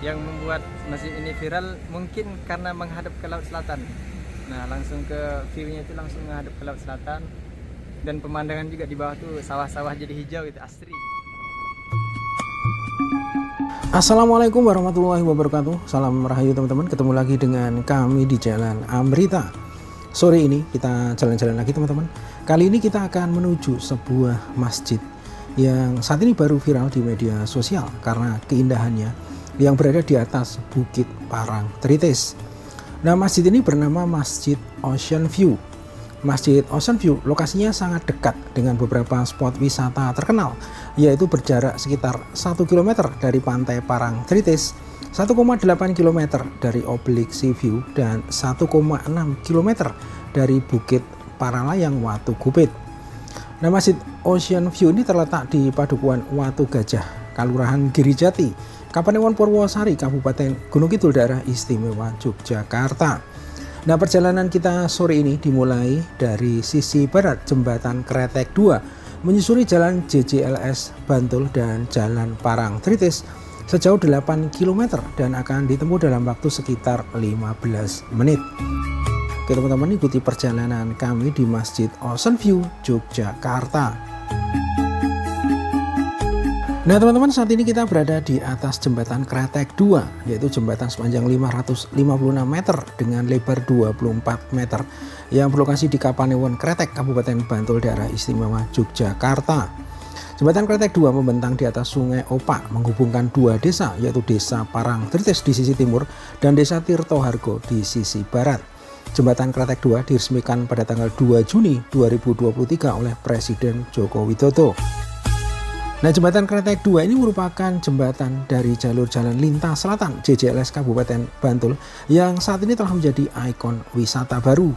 Yang membuat masjid ini viral mungkin karena menghadap ke laut selatan. Nah, langsung ke view-nya itu langsung menghadap ke laut selatan, dan pemandangan juga di bawah tuh sawah-sawah jadi hijau gitu, asri. Assalamualaikum warahmatullahi wabarakatuh. Salam rahayu teman-teman. Ketemu lagi dengan kami di Jalan Amrita. Sore ini kita jalan-jalan lagi teman-teman. Kali ini kita akan menuju sebuah masjid yang saat ini baru viral di media sosial karena keindahannya yang berada di atas Bukit Parangtritis. Nah, masjid ini bernama Masjid Ocean View. Masjid Ocean View lokasinya sangat dekat dengan beberapa spot wisata terkenal, yaitu berjarak sekitar 1 km dari pantai Parangtritis, 1,8 km dari Oblik Sea View, dan 1,6 km dari Bukit Paralayang Watu Gupit. Nah, Masjid Ocean View ini terletak di Padukuhan Watu Gajah, Kelurahan Girijati, Kapanewon Purwosari, Kabupaten Gunung Kidul, Daerah Istimewa Yogyakarta. Nah, perjalanan kita sore ini dimulai dari sisi barat Jembatan Kretek 2, menyusuri Jalan JJLS Bantul dan Jalan Parangtritis sejauh 8 km dan akan ditempuh dalam waktu sekitar 15 menit. Oke teman-teman, ikuti perjalanan kami di Masjid Ocean View, Yogyakarta. Nah teman-teman, saat ini kita berada di atas Jembatan Kretek 2, yaitu jembatan sepanjang 556 meter dengan lebar 24 meter yang berlokasi di Kapanewon Kretek, Kabupaten Bantul, Daerah Istimewa Yogyakarta. Jembatan Kretek 2 membentang di atas Sungai Opak, menghubungkan dua desa, yaitu Desa Parangtritis di sisi timur dan Desa Tirtohargo di sisi barat. Jembatan Kretek 2 diresmikan pada tanggal 2 Juni 2023 oleh Presiden Joko Widodo. Nah, Jembatan Kretek 2 ini merupakan jembatan dari jalur jalan lintas selatan JJLS Kabupaten Bantul yang saat ini telah menjadi ikon wisata baru.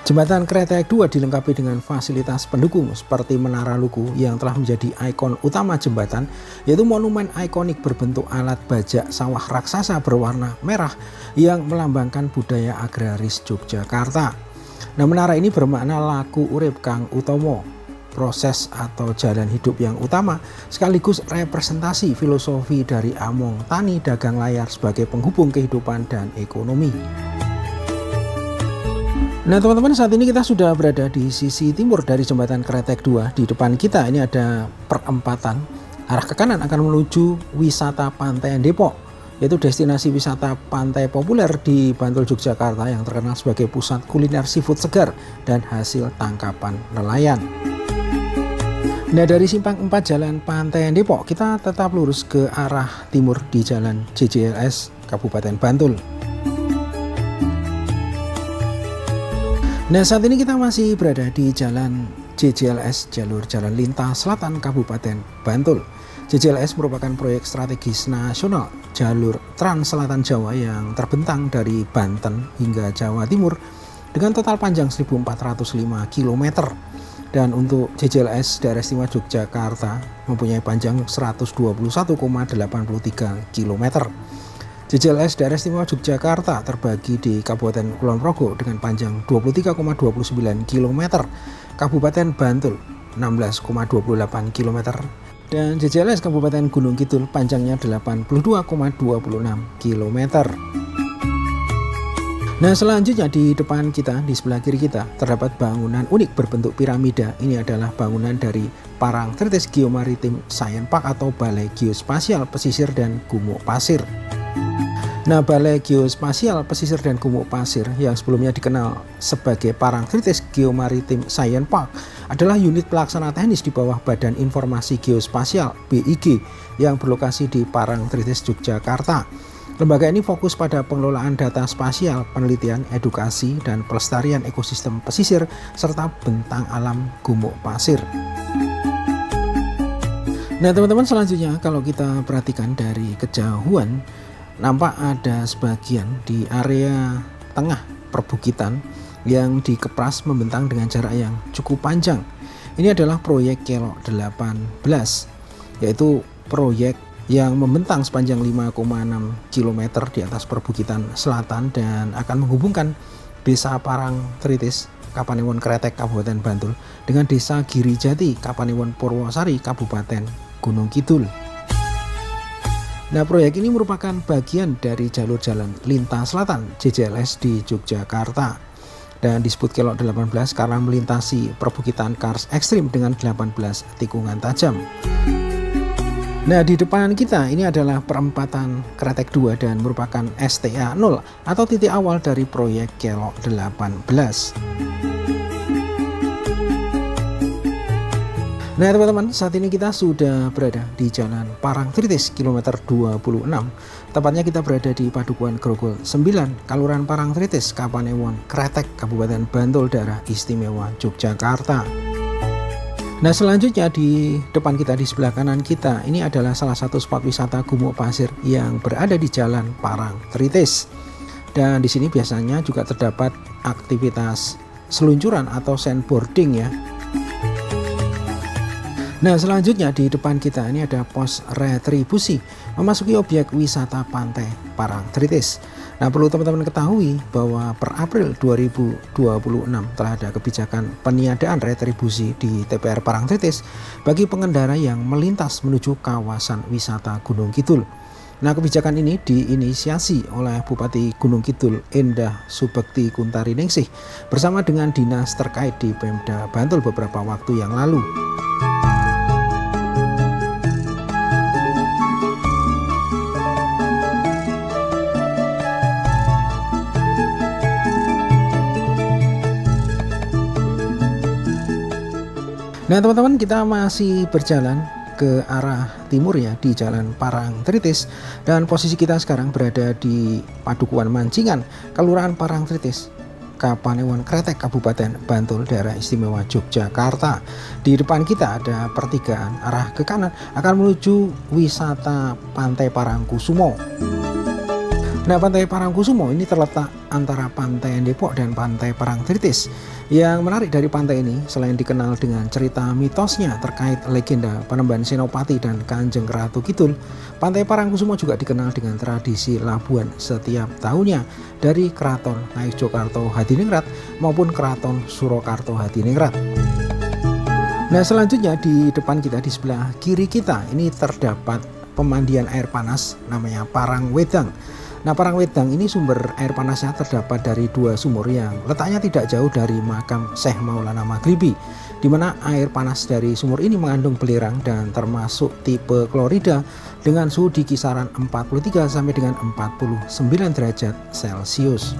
Jembatan Kretek 2 dilengkapi dengan fasilitas pendukung seperti Menara Luku yang telah menjadi ikon utama jembatan, yaitu monumen ikonik berbentuk alat bajak sawah raksasa berwarna merah yang melambangkan budaya agraris Yogyakarta. Nah, menara ini bermakna laku urip kang utomo, proses atau jalan hidup yang utama, sekaligus representasi filosofi dari Among Tani Dagang Layar sebagai penghubung kehidupan dan ekonomi. Nah teman-teman, saat ini kita sudah berada di sisi timur dari Jembatan Kretek 2. Di depan kita ini ada perempatan, arah ke kanan akan menuju wisata Pantai Depok, yaitu destinasi wisata pantai populer di Bantul, Yogyakarta yang terkenal sebagai pusat kuliner seafood segar dan hasil tangkapan nelayan. Nah, dari simpang 4 Jalan Pantai Depok kita tetap lurus ke arah timur di Jalan JJLS Kabupaten Bantul. Nah, saat ini kita masih berada di Jalan JJLS, jalur jalan lintas selatan Kabupaten Bantul. JJLS merupakan proyek strategis nasional jalur Trans Selatan Jawa yang terbentang dari Banten hingga Jawa Timur dengan total panjang 1.405 km. Dan untuk JJLS Daerah Istimewa Yogyakarta mempunyai panjang 121,83 km. JJLS Daerah Istimewa Yogyakarta terbagi di Kabupaten Kulon Progo dengan panjang 23,29 km, Kabupaten Bantul 16,28 km, dan JJLS Kabupaten Gunung Kidul panjangnya 82,26 km. Nah, selanjutnya di depan kita, di sebelah kiri kita, terdapat bangunan unik berbentuk piramida. Ini adalah bangunan dari Parangtritis Geomaritim Science Park atau Balai Geospasial Pesisir dan Gumuk Pasir. Nah, Balai Geospasial Pesisir dan Gumuk Pasir yang sebelumnya dikenal sebagai Parangtritis Geomaritim Science Park adalah unit pelaksana teknis di bawah Badan Informasi Geospasial (BIG) yang berlokasi di Parangtritis, Yogyakarta. Lembaga ini fokus pada pengelolaan data spasial, penelitian, edukasi, dan pelestarian ekosistem pesisir serta bentang alam gumuk pasir. Nah teman-teman, selanjutnya kalau kita perhatikan dari kejauhan, nampak ada sebagian di area tengah perbukitan yang dikepras membentang dengan jarak yang cukup panjang. Ini adalah proyek Kelok 18, yaitu proyek yang membentang sepanjang 5,6 km di atas perbukitan selatan dan akan menghubungkan Desa Parangtritis, Kapanewon Kretek, Kabupaten Bantul dengan Desa Girijati, Kapanewon Purwosari, Kabupaten Gunung Kidul. Nah, proyek ini merupakan bagian dari jalur jalan lintas selatan JJLS di Yogyakarta dan disebut Kelok 18 karena melintasi perbukitan kars ekstrim dengan 18 tikungan tajam. Nah, di depan kita ini adalah perempatan Kretek 2 dan merupakan STA 0 atau titik awal dari proyek Kelok 18. Nah teman-teman, saat ini kita sudah berada di Jalan Parangtritis kilometer 26. Tepatnya kita berada di Padukuhan Grogol 9, Kelurahan Parangtritis, Kapanewon, Kretek, Kabupaten Bantul, Daerah Istimewa Yogyakarta. Nah, selanjutnya di depan kita, di sebelah kanan kita, ini adalah salah satu spot wisata gumuk pasir yang berada di Jalan Parangtritis. Dan di sini biasanya juga terdapat aktivitas seluncuran atau sandboarding ya. Nah, selanjutnya di depan kita ini ada pos retribusi memasuki objek wisata pantai Parangtritis. Nah, perlu teman-teman ketahui bahwa per April 2026 telah ada kebijakan peniadaan retribusi di TPR Parangtritis bagi pengendara yang melintas menuju kawasan wisata Gunung Kidul. Nah, kebijakan ini diinisiasi oleh Bupati Gunung Kidul Endah Subekti Kuntariningsih bersama dengan dinas terkait di Pemda Bantul beberapa waktu yang lalu. Nah teman-teman, kita masih berjalan ke arah timur ya di Jalan Parangtritis, dan posisi kita sekarang berada di Padukuhan Mancingan, Kelurahan Parangtritis, Kapanewon, Kretek, Kabupaten Bantul, Daerah Istimewa Yogyakarta. Di depan kita ada pertigaan arah ke kanan akan menuju wisata Pantai Parangkusumo. Nah, Pantai Parangkusumo ini terletak antara Pantai Depok dan Pantai Parangtritis. Yang menarik dari pantai ini, selain dikenal dengan cerita mitosnya terkait legenda Panembahan Senopati dan Kanjeng Ratu Kidul, Pantai Parangkusumo juga dikenal dengan tradisi labuhan setiap tahunnya dari Keraton Ngayogyakarta Hadiningrat maupun Keraton Surakarta Hadiningrat. Nah, selanjutnya di depan kita, di sebelah kiri kita, ini terdapat pemandian air panas namanya Parangwedang. Nah, Parangwedang ini sumber air panasnya terdapat dari dua sumur yang letaknya tidak jauh dari makam Syekh Maulana Maghribi, di mana air panas dari sumur ini mengandung belerang dan termasuk tipe klorida dengan suhu di kisaran 43 sampai dengan 49 derajat Celcius.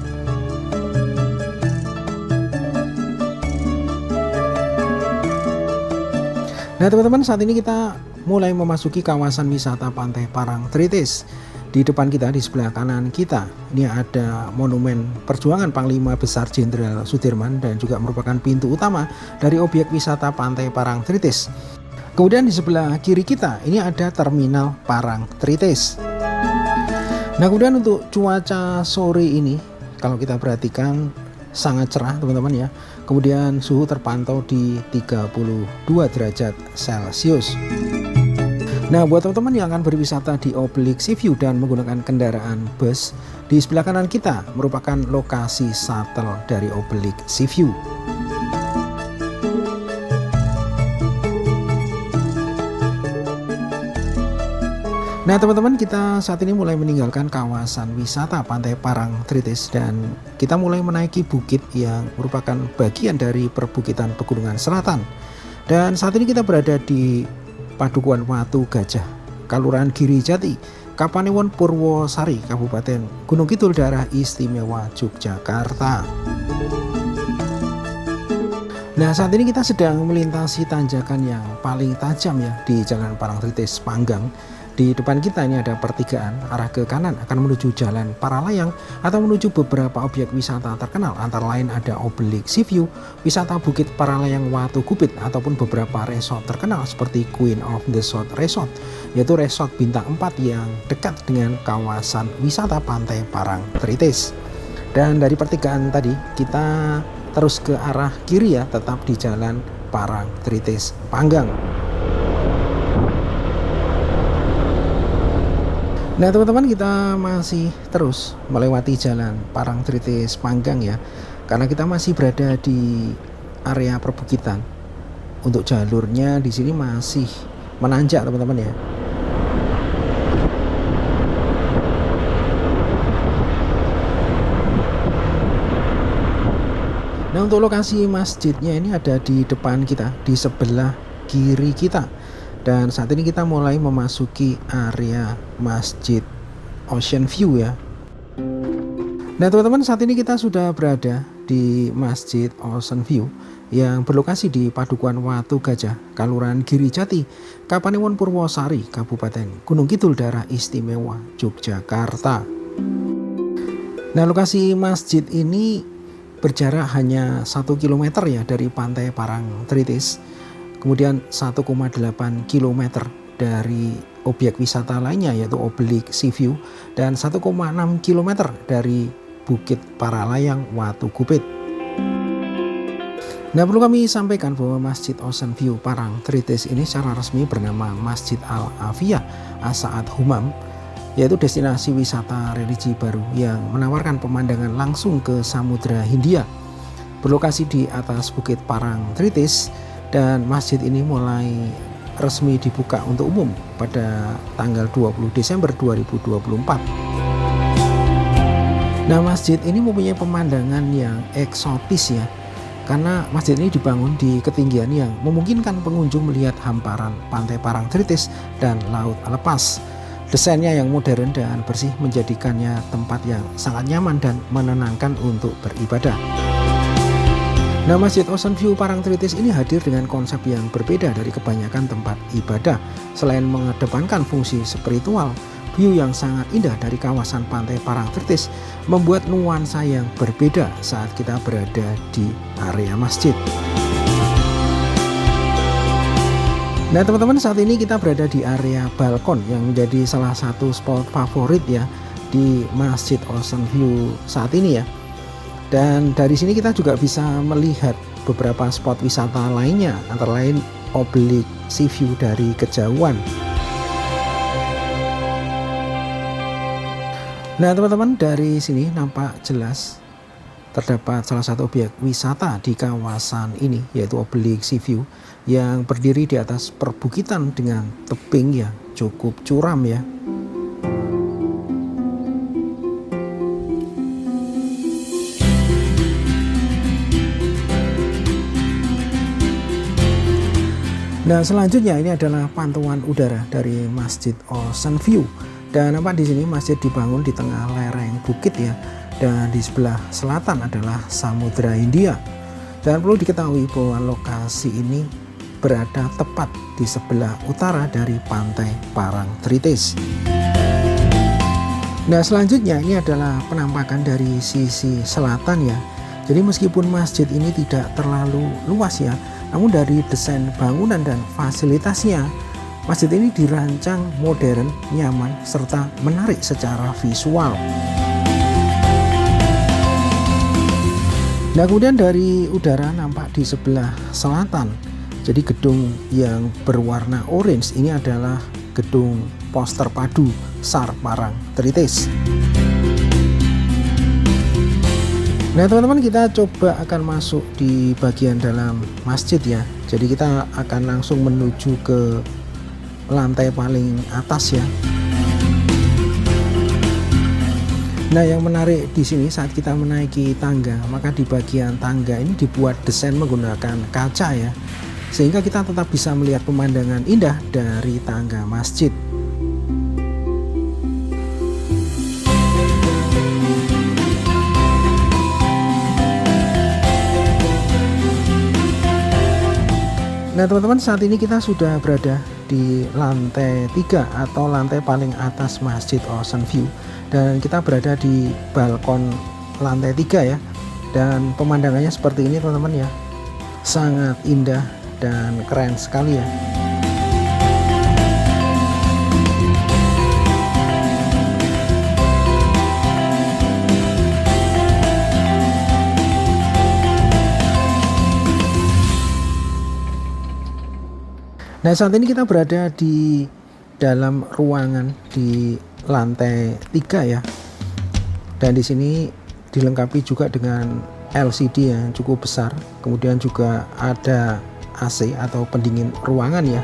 Nah teman-teman, saat ini kita mulai memasuki kawasan wisata Pantai Parangtritis. Di depan kita, di sebelah kanan kita, ini ada monumen perjuangan Panglima Besar Jenderal Sudirman dan juga merupakan pintu utama dari objek wisata Pantai Parangtritis. Kemudian di sebelah kiri kita, ini ada terminal Parangtritis. Nah, kemudian untuk cuaca sore ini, kalau kita perhatikan sangat cerah teman-teman ya. Kemudian suhu terpantau di 32 derajat Celcius. Nah, buat teman-teman yang akan berwisata di Oblik Sea View dan menggunakan kendaraan bus, di sebelah kanan kita merupakan lokasi shuttle dari Oblik Sea View. Nah teman-teman, kita saat ini mulai meninggalkan kawasan wisata Pantai Parangtritis dan kita mulai menaiki bukit yang merupakan bagian dari perbukitan Pegunungan Selatan. Dan saat ini kita berada di Padukuhan Watu Gajah, Kelurahan Girijati, Kapanewon Purwosari, Kabupaten Gunung Kidul, Daerah Istimewa Yogyakarta. Nah, saat ini kita sedang melintasi tanjakan yang paling tajam ya di Jalan Parangtritis Panggang. Di depan kita ini ada pertigaan arah ke kanan akan menuju Jalan Paralayang atau menuju beberapa objek wisata terkenal, antara lain ada Oblik Sea View, wisata Bukit Paralayang Watu Gupit, ataupun beberapa resort terkenal seperti Queen of the South Resort, yaitu resort bintang 4 yang dekat dengan kawasan wisata Pantai Parangtritis. Dan dari pertigaan tadi kita terus ke arah kiri ya, tetap di Jalan Parangtritis Panggang. Nah teman-teman, kita masih terus melewati Jalan Parangtritis Panggang ya, karena kita masih berada di area perbukitan. Untuk jalurnya di sini masih menanjak teman-teman ya. Nah, untuk lokasi masjidnya ini ada di depan kita, di sebelah kiri kita. Dan saat ini kita mulai memasuki area Masjid Ocean View ya. Nah teman-teman, saat ini kita sudah berada di Masjid Ocean View yang berlokasi di Padukuhan Watu Gajah, Kelurahan Girijati, Kapanewon Purwosari, Kabupaten Gunung Kidul, Daerah Istimewa Yogyakarta. Nah lokasi masjid ini berjarak hanya 1 km ya dari Pantai Parangtritis, kemudian 1,8 km dari objek wisata lainnya yaitu Obelik Sea View, dan 1,6 km dari Bukit Paralayang Watu Gupit. Nah perlu kami sampaikan bahwa Masjid Ocean View Parangtritis ini secara resmi bernama Masjid Al-Afiyah As-Sa'ad Humam, yaitu destinasi wisata religi baru yang menawarkan pemandangan langsung ke Samudra Hindia. Berlokasi di atas Bukit Parangtritis, dan masjid ini mulai resmi dibuka untuk umum pada tanggal 20 Desember 2024. Nah masjid ini mempunyai pemandangan yang eksotis ya, karena masjid ini dibangun di ketinggian yang memungkinkan pengunjung melihat hamparan Pantai Parangtritis dan Laut Lepas. Desainnya yang modern dan bersih menjadikannya tempat yang sangat nyaman dan menenangkan untuk beribadah. Nah Masjid Ocean View Parangtritis ini hadir dengan konsep yang berbeda dari kebanyakan tempat ibadah. Selain mengedepankan fungsi spiritual, view yang sangat indah dari kawasan Pantai Parangtritis membuat nuansa yang berbeda saat kita berada di area masjid. Nah teman-teman, saat ini kita berada di area balkon yang menjadi salah satu spot favorit ya di Masjid Ocean View saat ini ya. Dan dari sini kita juga bisa melihat beberapa spot wisata lainnya, antara lain Obelik Sea View dari kejauhan. Nah teman-teman, dari sini nampak jelas terdapat salah satu objek wisata di kawasan ini, yaitu Obelik Sea View yang berdiri di atas perbukitan dengan tebing yang cukup curam ya. Nah selanjutnya ini adalah pantauan udara dari Masjid Ocean View. Dan nampak di sini masjid dibangun di tengah lereng bukit ya, dan di sebelah selatan adalah Samudra Hindia. Dan perlu diketahui bahwa lokasi ini berada tepat di sebelah utara dari Pantai Parangtritis. Nah selanjutnya ini adalah penampakan dari sisi selatan ya. Jadi meskipun masjid ini tidak terlalu luas ya, namun dari desain bangunan dan fasilitasnya, masjid ini dirancang modern, nyaman, serta menarik secara visual. Nah kemudian dari udara nampak di sebelah selatan, jadi gedung yang berwarna orange ini adalah gedung Poster Padu SAR Parangtritis. Nah teman-teman, kita coba akan masuk di bagian dalam masjid ya. Jadi kita akan langsung menuju ke lantai paling atas ya. Nah yang menarik di sini saat kita menaiki tangga, maka di bagian tangga ini dibuat desain menggunakan kaca ya, sehingga kita tetap bisa melihat pemandangan indah dari tangga masjid. Nah teman-teman, saat ini kita sudah berada di lantai 3 atau lantai paling atas Masjid Ocean View, dan kita berada di balkon lantai 3 ya. Dan pemandangannya seperti ini teman-teman ya, sangat indah dan keren sekali ya. Nah saat ini kita berada di dalam ruangan di lantai 3 ya, dan di sini dilengkapi juga dengan LCD yang cukup besar, kemudian juga ada AC atau pendingin ruangan ya.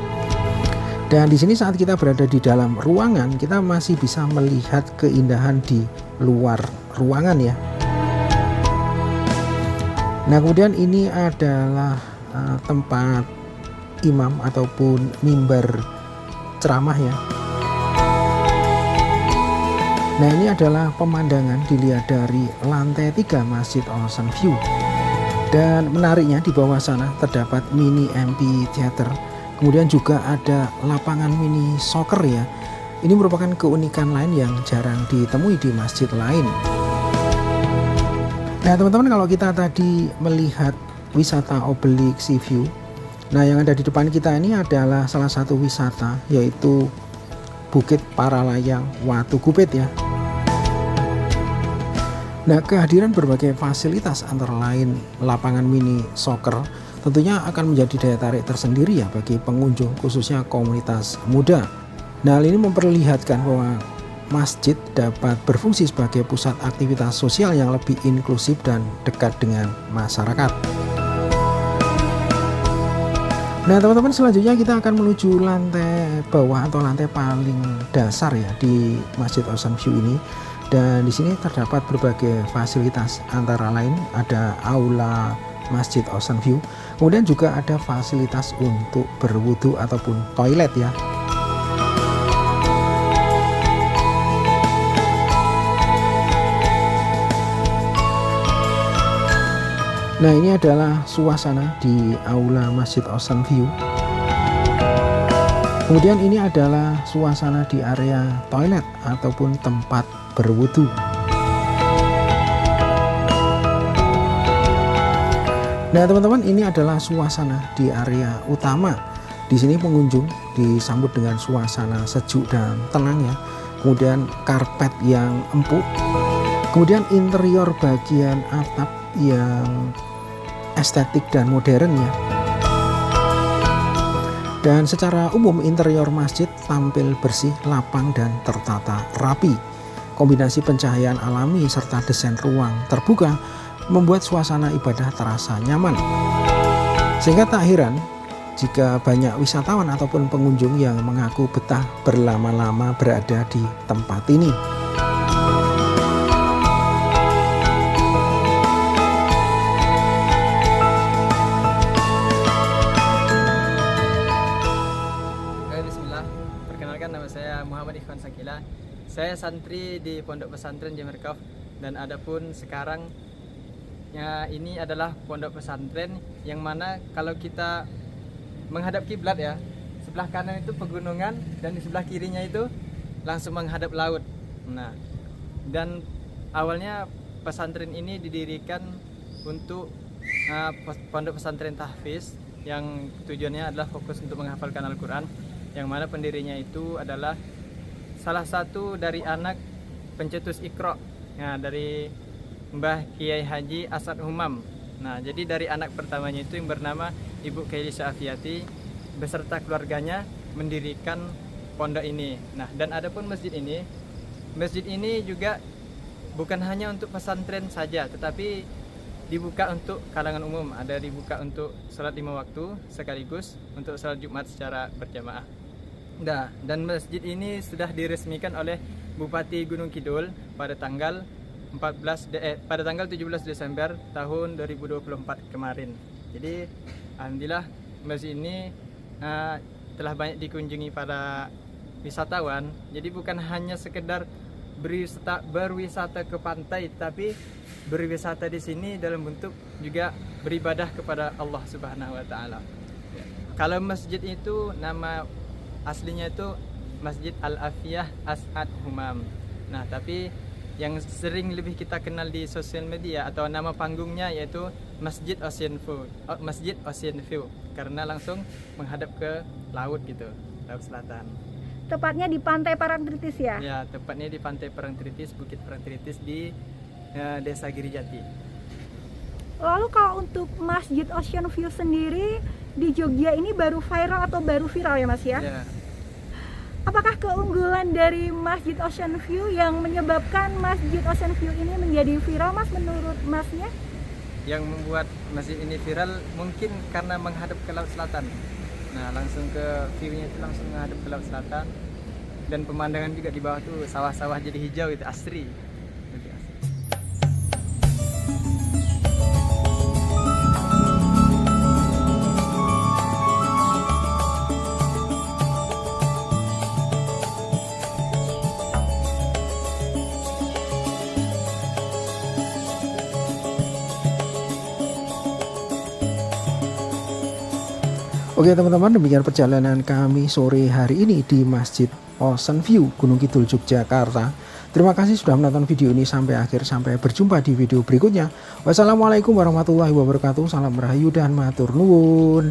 Dan di sini saat kita berada di dalam ruangan, kita masih bisa melihat keindahan di luar ruangan ya. Nah, kemudian ini adalah tempat imam ataupun mimbar ceramah ya. Nah, ini adalah pemandangan dilihat dari lantai 3 Masjid Ocean View. Dan menariknya di bawah sana terdapat mini amphitheater. Kemudian juga ada lapangan mini soccer ya. Ini merupakan keunikan lain yang jarang ditemui di masjid lain. Nah, teman-teman, kalau kita tadi melihat wisata Obelik Sea View, nah yang ada di depan kita ini adalah salah satu wisata, yaitu Bukit Paralayang Watu Gupit ya. Nah, kehadiran berbagai fasilitas antara lain lapangan mini soccer tentunya akan menjadi daya tarik tersendiri ya bagi pengunjung, khususnya komunitas muda. Nah, hal ini memperlihatkan bahwa masjid dapat berfungsi sebagai pusat aktivitas sosial yang lebih inklusif dan dekat dengan masyarakat. Nah, teman-teman, selanjutnya kita akan menuju lantai bawah atau lantai paling dasar ya di Masjid Ocean View ini. Dan di sini terdapat berbagai fasilitas, antara lain ada aula Masjid Ocean View, kemudian juga ada fasilitas untuk berwudu ataupun toilet ya. Nah, ini adalah suasana di aula Masjid Ocean View. Kemudian ini adalah suasana di area toilet ataupun tempat berwudu. Nah, teman-teman, ini adalah suasana di area utama. Di sini pengunjung disambut dengan suasana sejuk dan tenang ya. Kemudian karpet yang empuk. Kemudian interior bagian atap yang estetik dan modern ya. Dan secara umum interior masjid tampil bersih, lapang dan tertata rapi. Kombinasi pencahayaan alami serta desain ruang terbuka membuat suasana ibadah terasa nyaman. Sehingga tak heran jika banyak wisatawan ataupun pengunjung yang mengaku betah berlama-lama berada di tempat ini. Nama saya Muhammad Ikhwan Sakila. Saya santri di Pondok Pesantren Jemerkaf, dan adapun sekarang ya, ini adalah pondok pesantren yang mana kalau kita menghadap kiblat ya, sebelah kanan itu pegunungan dan di sebelah kirinya itu langsung menghadap laut. Nah, dan awalnya pesantren ini didirikan untuk pondok pesantren tahfiz yang tujuannya adalah fokus untuk menghafalkan Al-Quran, yang mana pendirinya itu adalah salah satu dari anak pencetus Iqra, nah, dari Mbah Kiai Haji Asad Humam. Nah, jadi dari anak pertamanya itu yang bernama Ibu Kailisha Afiati beserta keluarganya mendirikan pondok ini. Nah, dan adapun masjid ini juga bukan hanya untuk pesantren saja, tetapi dibuka untuk kalangan umum. Ada dibuka untuk sholat 5 waktu sekaligus untuk sholat Jumat secara berjamaah. Nah, dan masjid ini sudah diresmikan oleh Bupati Gunung Kidul pada tanggal 17 Desember tahun 2024 kemarin. Jadi alhamdulillah masjid ini telah banyak dikunjungi para wisatawan. Jadi bukan hanya sekedar berwisata ke pantai, tapi berwisata di sini dalam bentuk juga beribadah kepada Allah Subhanahu wa taala. Kalau masjid itu nama aslinya itu Masjid Al-Afiyah As'ad Humam. Nah, tapi yang sering lebih kita kenal di sosial media atau nama panggungnya yaitu Masjid Ocean View, karena langsung menghadap ke laut gitu, laut selatan. Tepatnya di Pantai Parangtritis ya? Ya, tepatnya di Pantai Parangtritis, Bukit Parangtritis di Desa Girijati. Lalu kalau untuk Masjid Ocean View sendiri di Jogja ini baru viral atau baru viral ya Mas ya? Ya. Apakah keunggulan dari Masjid Ocean View yang menyebabkan Masjid Ocean View ini menjadi viral Mas menurut Masnya? Yang membuat masjid ini viral mungkin karena menghadap ke laut selatan. Nah, langsung ke view-nya itu langsung menghadap ke laut selatan, dan pemandangan juga di bawah tuh sawah-sawah jadi hijau, itu asri. Oke teman-teman, demikian perjalanan kami sore hari ini di Masjid Ocean View Gunung Kidul Yogyakarta. Terima kasih sudah menonton video ini sampai akhir. Sampai berjumpa di video berikutnya. Wassalamualaikum warahmatullahi wabarakatuh. Salam rahayu dan matur nuwun.